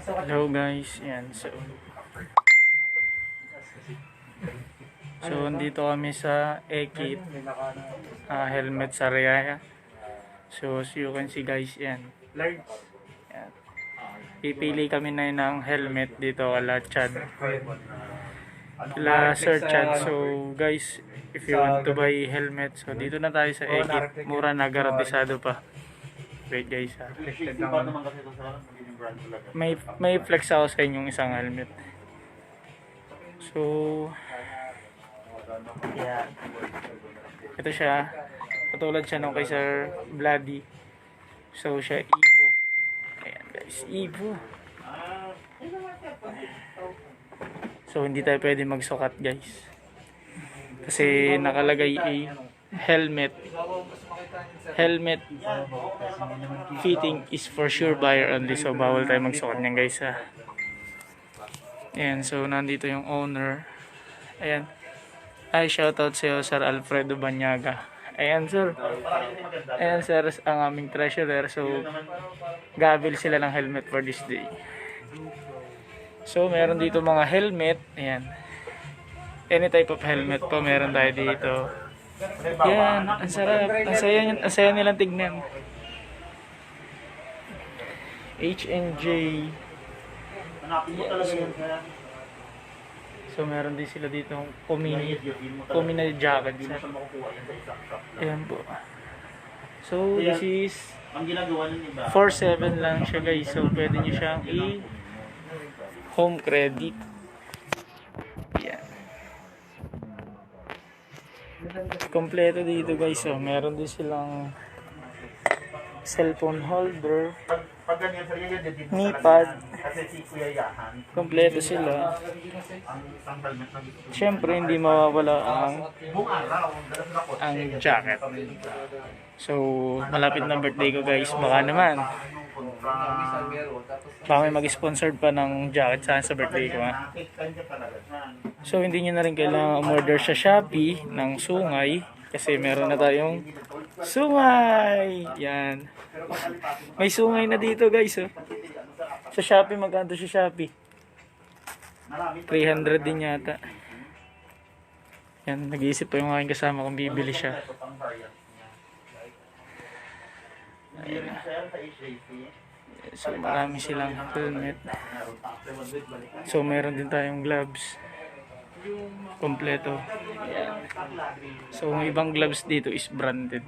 Hello guys, yan. So andito kami sa Ekit, helmet sa Riyaya. So as you can see guys, yan. Yan. Pipili kami na ng helmet dito kala Chad. Kala Sir Chad. So guys, if you want to buy helmet, so dito na tayo sa Ekit. Mura na, garantisado pa. Wait guys ha. May flex ako sa inyong isang helmet. So yeah. Ito siya. Katulad siya nung kay Sir Bloody. So siya Evo. Ayan guys, Evo. So hindi tayo pwede magsukat guys. Kasi nakalagay helmet fitting is for sure buyer only, so bawal tayo magsukat niyan guys ha. Ayan, so nandito yung owner. Ayan, ay shoutout sa iyo Sir Alfredo Banyaga. Ayan sir, ang aming treasurer. So gabil sila ng helmet for this day. So meron dito mga helmet. Ayan, any type of helmet po meron tayo dito. Yan, ang sarap. Ang saya nilang tignan. H&J. So meron din sila dito Pomini jacket. Ayan po. So this is 4.7 lang siya guys. So pwede nyo siyang home credit. Yan. Kompleto dito guys. So meron din silang cellphone holder, knee pad. Kompleto sila. Siyempre hindi mawawala ang jacket. So malapit na birthday ko guys. Baka may mag-sponsored pa ng jacket sa birthday ko ha. So hindi nyo na rin kailangan umorder sa Shopee ng sungay, kasi meron na tayong sungay. Yan. May sungay na dito guys oh. Sa Shopee, magkano sa Shopee? 300 din yata. Yan, nag-iisip pa yung aking kasama kung bibili siya. Ayan. So marami silang helmet. So meron din tayong gloves. Kompleto. Ayan. So ang ibang gloves dito is branded.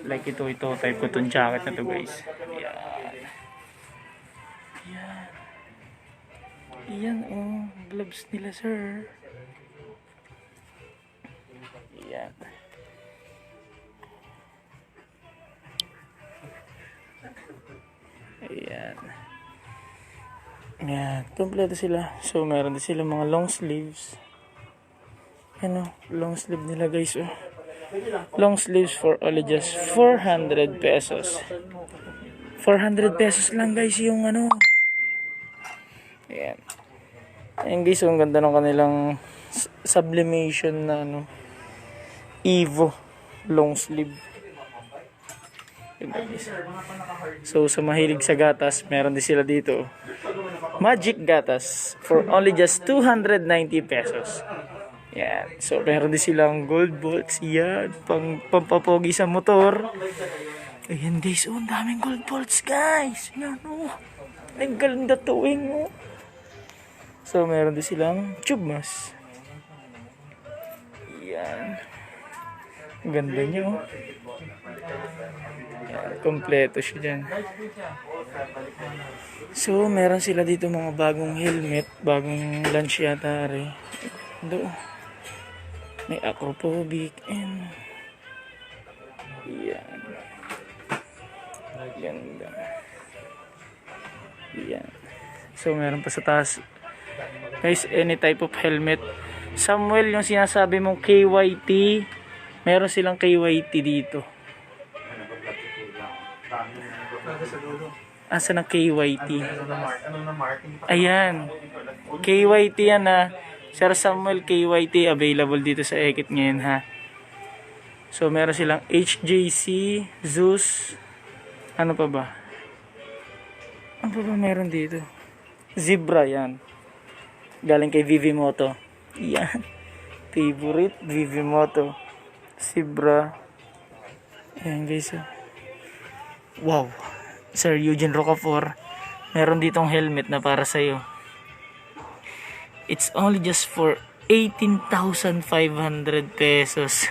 Like ito type cotton jacket na to guys. Ayan. Ayan. Ayan oh, gloves nila sir. Ayan. Ayan. Ayan, kompleto sila. So meron din sila mga long sleeves. Ano, long sleeve nila guys oh. Long sleeves for only just 400 pesos. 400 pesos lang guys yung ano. Ayan. Ayan guys, ang ganda ng kanilang sublimation na ano, Evo long sleeve. So sa mahilig sa gatas, meron din sila dito Magic Gatas for only just 290 pesos. Yan. So meron din silang gold bolts. Yan, pampapogi sa motor. Ayan guys, oh, ang daming gold bolts guys. Yan oh, ang ganda tuwing oh. So meron din silang tube mask. Yan, ang ganda niya oh. Yan, kompleto siya dyan. So meron sila dito mga bagong helmet, bagong launch yata rin. Ito, may acrophobic and yan, ganda. Yan. So meron pa sa taas guys, any type of helmet. Samuel, yung sinasabi mong KYT, meron silang KYT dito. Asa na KYT? Ayan, KYT yan ha. Sir Samuel, KYT available dito sa Ekit ngayon ha. So meron silang HJC, Zeus, ano pa ba? Ano pa ba meron dito? Zebra yan. Galing kay Vivimoto. Yan. Favorite Vivimoto. Zebra. Ayan guys. Wow. Sir Eugene Rocafort. Meron ditong helmet na para sa'yo. It's only just for 18,500 pesos.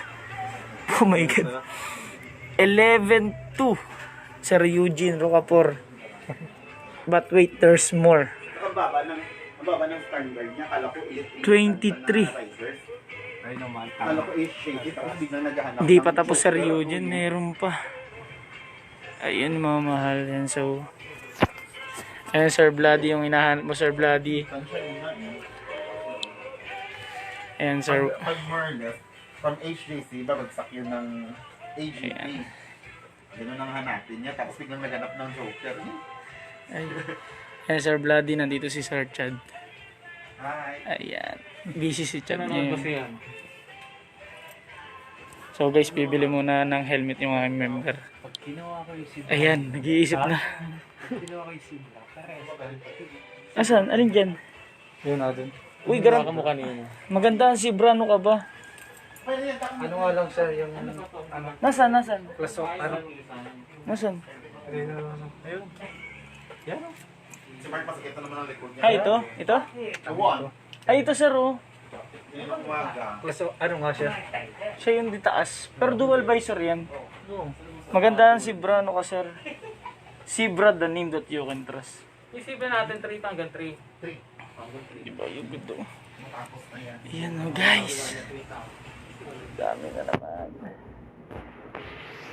Oh my God. 11,200. Sir Eugene Rocafort. But wait, there's more. Ang baba ng standard niya. Kala ko 23. Ay naman. Kala ko is shady. Tapos biglang naghahanap. Hindi pa tapos Sir Eugene. Meron pa. Ayun, mamahal yan. So, ayun, Sir Bloody, yung hinahanap mo, Sir Bloody. Ayan, Sir. Pag more or less, from HJC, babagsak yun ng AGP. Ayan. Ganun ang hanapin niya. Tapos biglang naghanap ng Joker. Ay. Ayan, Sir Bloody, nandito si Sir Chad. Hi. Ayan. Busy si Chad ngayon. So guys, bibili muna ng helmet yung mga member. Ayan, nag-iisip na. Asan? Alin dyan? Yun natin. Uy, garang. Mo kanina. Maganda ang Zebra, ano ka ba? Ano nga lang sir, yung Nasaan? Nasaan? plus of ano? Nasaan? Ayun. Yan. Si Mark, masakit na naman ang likod niya. Ay, ito? Ito? Awan. Ay, ito sir, oh. Yun ang umaga. Plus of ano nga siya? Siya yung di taas. Pero dual visor yan. Oo. Maganda ang Zebra, ano ka sir? Zebra, the name that you can trust. Isipin natin 3 hanggang 3. Diba yung gito? Ayan o guys. Dami na naman.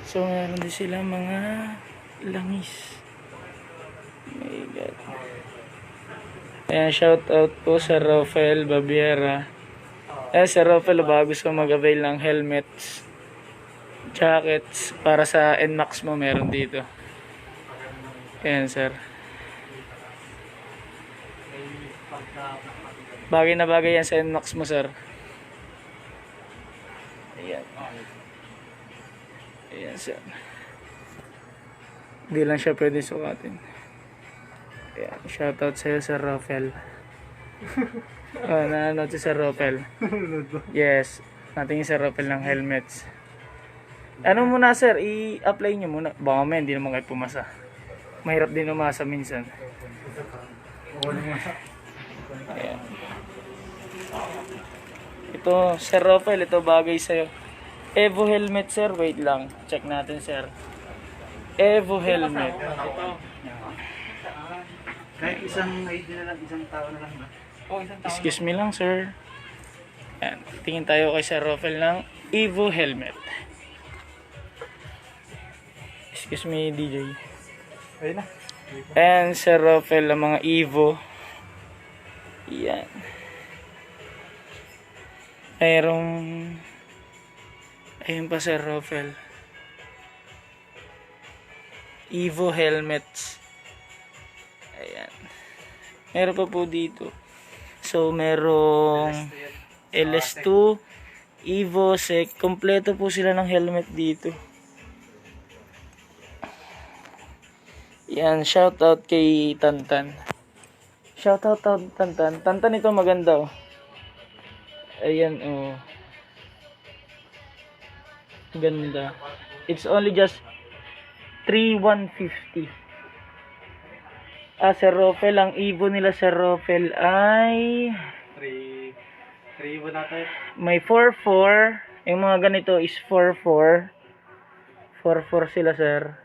So meron din sila mga langis. My God. Ayan, shout out po sa Rafael Babiera. Sir Rafael, bago gusto mag-avail ng helmets, jackets, para sa NMAX mo meron dito. Ayan sir. Bagay na bagay yan sa NMAX mo, sir. Ayan. Ayan, sir. Hindi lang siya pwede sukatin. Ayan. Shoutout sa'yo, Sir Rafael. Nanonood si Sir Rafael. Yes. Natingin Sir Rafael ng helmets. Ano muna, sir? I-apply nyo muna. Baka may hindi naman kayo pumasa. Mahirap din umasa minsan. Ayan. Ito, Sir Rafael, ito bagay sa'yo. Evo helmet, sir. Wait lang. Check natin, sir. Evo helmet. Kahit isang ID na lang, isang tao na lang ba? Excuse me lang, sir. Ayan. Tingin tayo kay Sir Rafael ng Evo helmet. Excuse me, DJ. Ayun na. And Sir Rafael, ang mga Evo. Yan. Ayun pa Sir Rafael. Evo helmets. Ayan. Meron pa po dito. So, merong LS2, Evo, Sec. Kompleto po sila ng helmet dito. Yan, shoutout kay Tantan. Shoutout Tantan. Tantan, ito maganda oh. Ayan oh. Ganda. It's only just 3,150. Sir Rafael, ang Evo nila Sir Rafael ay 3 Evo natin. may 4,4. Yung mga ganito is 4,4. 4,4 sila, sir.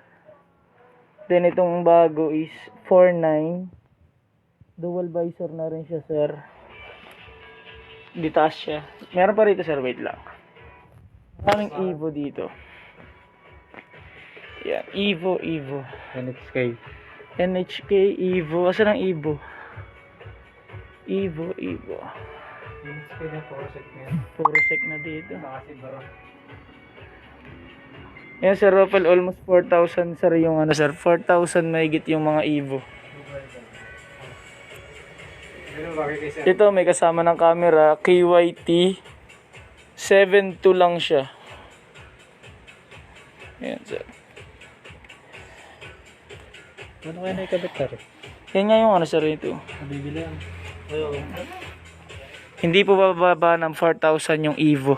Then itong bago is 4,9. Dual visor na rin siya, sir. Di taas siya. Meron pa rito, sir. Wait lang. Maraming Evo dito. Yan. Evo. NHK Evo. Asan ang Evo? Evo. NHK na Porosec na yan. Porosec na dito. Nakasibaro. Yan, Sir Rafael, almost 4,000, sir, yung ano, sir. 4,000 mahigit yung mga Evo. Ganun bagay kay sir. Ito, may kasama ng camera, KYT 7.2 lang siya. Ayan, sir. Ano kaya na ikabit ka rin? Yan nga yung ano sir ito. Nabibili yan. Hindi po bababa ng 4,000 yung Evo.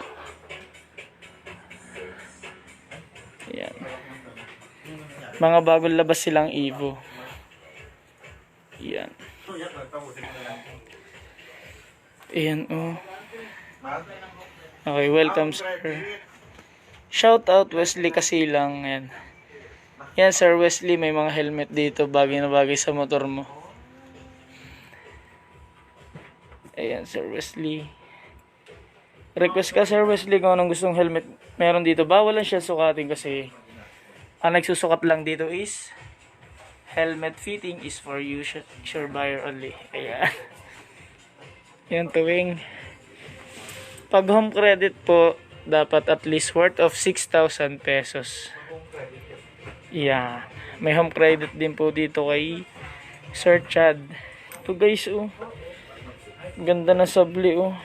Ayan. Mga bagong labas silang Evo. Ayan. Ayan oh. Okay, welcome sir. Shout out Wesley Kasilang. Ayan. Yan Sir Wesley, may mga helmet dito. Bagay na bagay sa motor mo. Ayan Sir Wesley. Request ka Sir Wesley kung anong gustong helmet meron dito. Bawal lang siya sukatin kasi ang nagsusukat lang dito is helmet fitting is for you, sure buyer only. Ayan. Yan tuwing pag home credit po, dapat at least worth of 6,000 pesos. Yeah. May home credit din po dito kay Sir Chad. Ito guys, oh. Ganda na sabli, oh.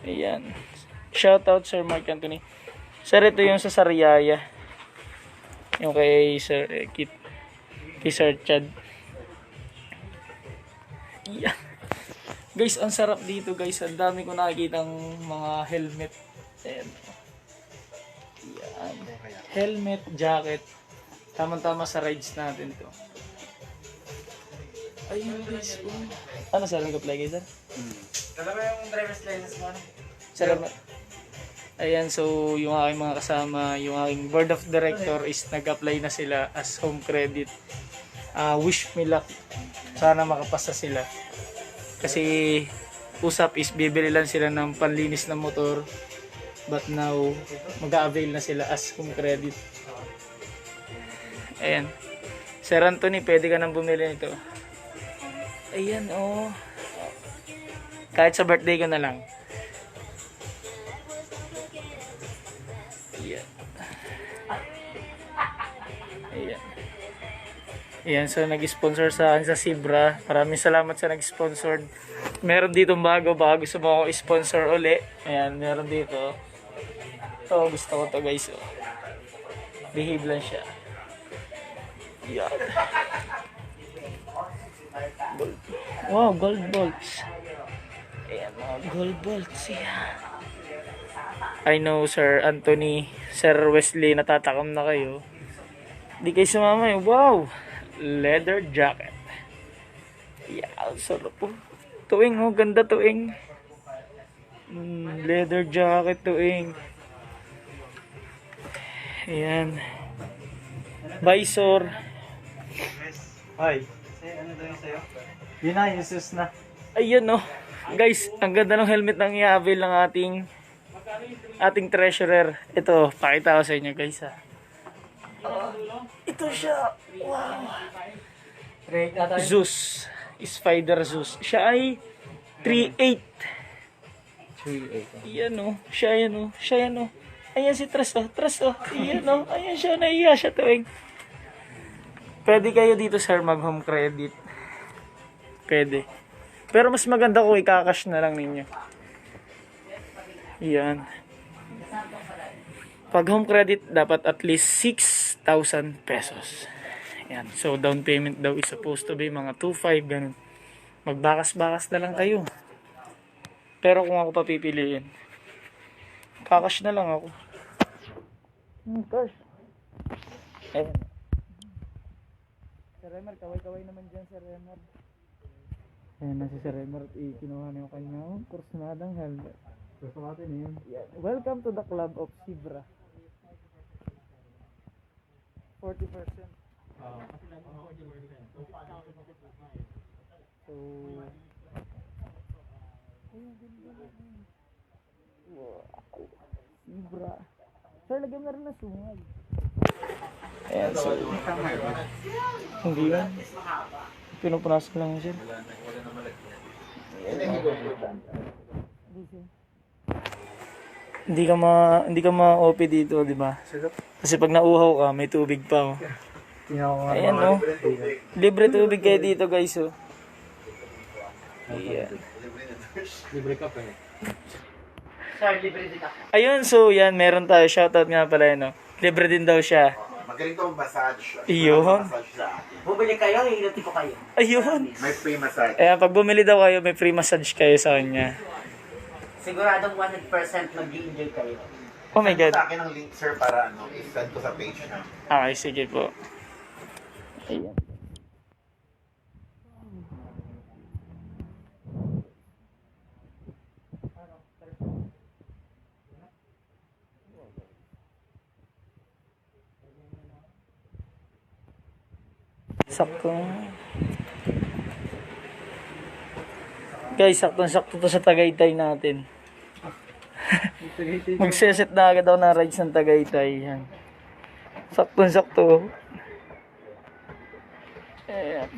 Ayan. Shout out Sir Mark Anthony. Sir, ito yung sa Sariaya. Yung kay Sir kay Sir Chad. Yeah. Guys, ang sarap dito guys. Ang dami ko nakikitang mga helmet. Ayan. Yan. Helmet, jacket. Tama-tama sa rides natin to. Ayun guys. Ano sir? Nag-apply kayo sir? Dalawa yung driver's license mo. Salamat. Ayan, so yung aking mga kasama, yung aking board of director is nag-apply na sila as home credit. Wish me luck. Sana makapasa sila. Kasi usap is bibili lang sila ng panlinis ng motor. But now, mag-a-avail na sila as home credit. Ayan. Sir Anthony, pwede ka nang bumili nito. Ayan, oh. Kahit sa birthday ko na lang. Ayan. Ayan. Ayan, so nag-sponsor sa akin sa Sibra. Maraming salamat sa nag-sponsor. Meron dito bago, baka gusto mo ako sponsor uli. Ayan, meron dito. Ito, gusto ko to guys. Oh. Behave lang siya. Yan. Gold. Wow, gold bolts. Ayan, mga gold bolts. Yan. I know, Sir Anthony, Sir Wesley, natatakam na kayo. Di kayo sumama eh. Wow! Leather jacket. Yan, sarap po. Tuwing, oh, ganda tuwing. Leather jacket tuwing. Ayan. Visor. Ay. Ano daw yung sa'yo? Yun na, yung sus na. Ayan oh. Guys, ang ganda ng helmet ng i-avail ng ating treasurer. Ito, pakita ko sa inyo guys ha. Ito siya. Wow. Zeus. Spider Zeus. Siya ay 3.8. 3.8. Ayan oh. Siya yan oh. Siya yan oh. Ayan si Tras oh. Tras oh. Ayan oh. Ayan siya. Naiya siya tuwing. Pwede kayo dito sir mag home credit. Pwede. Pero mas maganda kung ikakash na lang ninyo. Ayan. Pag home credit dapat at least 6,000 pesos. Ayan. So down payment daw is supposed to be mga 2,500 ganun. Magbakas-bakas na lang kayo. Pero kung ako papipiliin, kakash na lang ako. Cash. Ayan. Sir Remer, kaway-kaway naman dyan, Sir Remer. Ayan na si Sir Remer at kinuha na yung kanyang kursunadang helmet. Gusto natin yun. Yeah. Welcome to the club of Sibra. 40%. So, wow. Sibra. Sir, lagyan na rin na sungay. Ayan, so, hindi yan. Pinupunasan lang siya. Hindi ka ma-OP dito, di ba? Kasi pag nauhaw ka, may tubig pa. Oh. Ayan, oh. Libre tubig kayo dito, guys, oh. Ayan. Libre ka pa eh. Ayun, so yan, meron tayo. Shoutout nga pala, no? Libre din daw siya. Magaling to massage. Iyon. Massage sa atin. Bumili kayo, hihilutin ko kayo. Ayun. May free massage. Ayan, pag bumili daw kayo, may free massage kayo sa kanya. Siguradong 100% mag-i-enjoy kayo. Oh my God. Sa akin ang link, sir, para i-send ko sa page na. Okay, sige po. Ayan. Sakto. Guys, sakto-sakto to sa Tagaytay natin. Magseset na agad daw ng rides ng Tagaytay. Yan. Sakto-sakto. Ayan.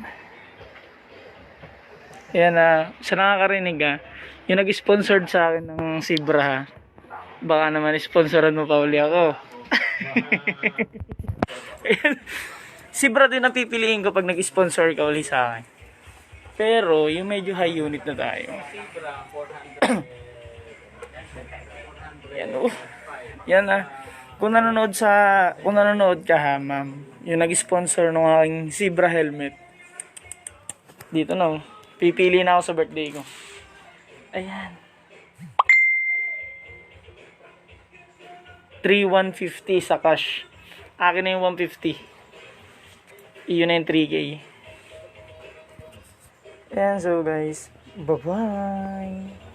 Ayan na. Sa nakakarinig yung nag-sponsored sa akin ng Sibra ha. Baka naman sponsoran mo pa uli ako. Ayan. Sibra din ang pipiliin ko pag nag-sponsor ka uli sa akin. Pero, yung medyo high unit na tayo. Yan oh. Yan Kung nanonood ka ha, ma'am. Yung nag-sponsor ng aking Zebra helmet. Dito na Pipili na ako sa birthday ko. Ayan. 3,150 sa cash. Akin na yung 150. Iyon na yung 3K. Ayan, so guys. Bye-bye.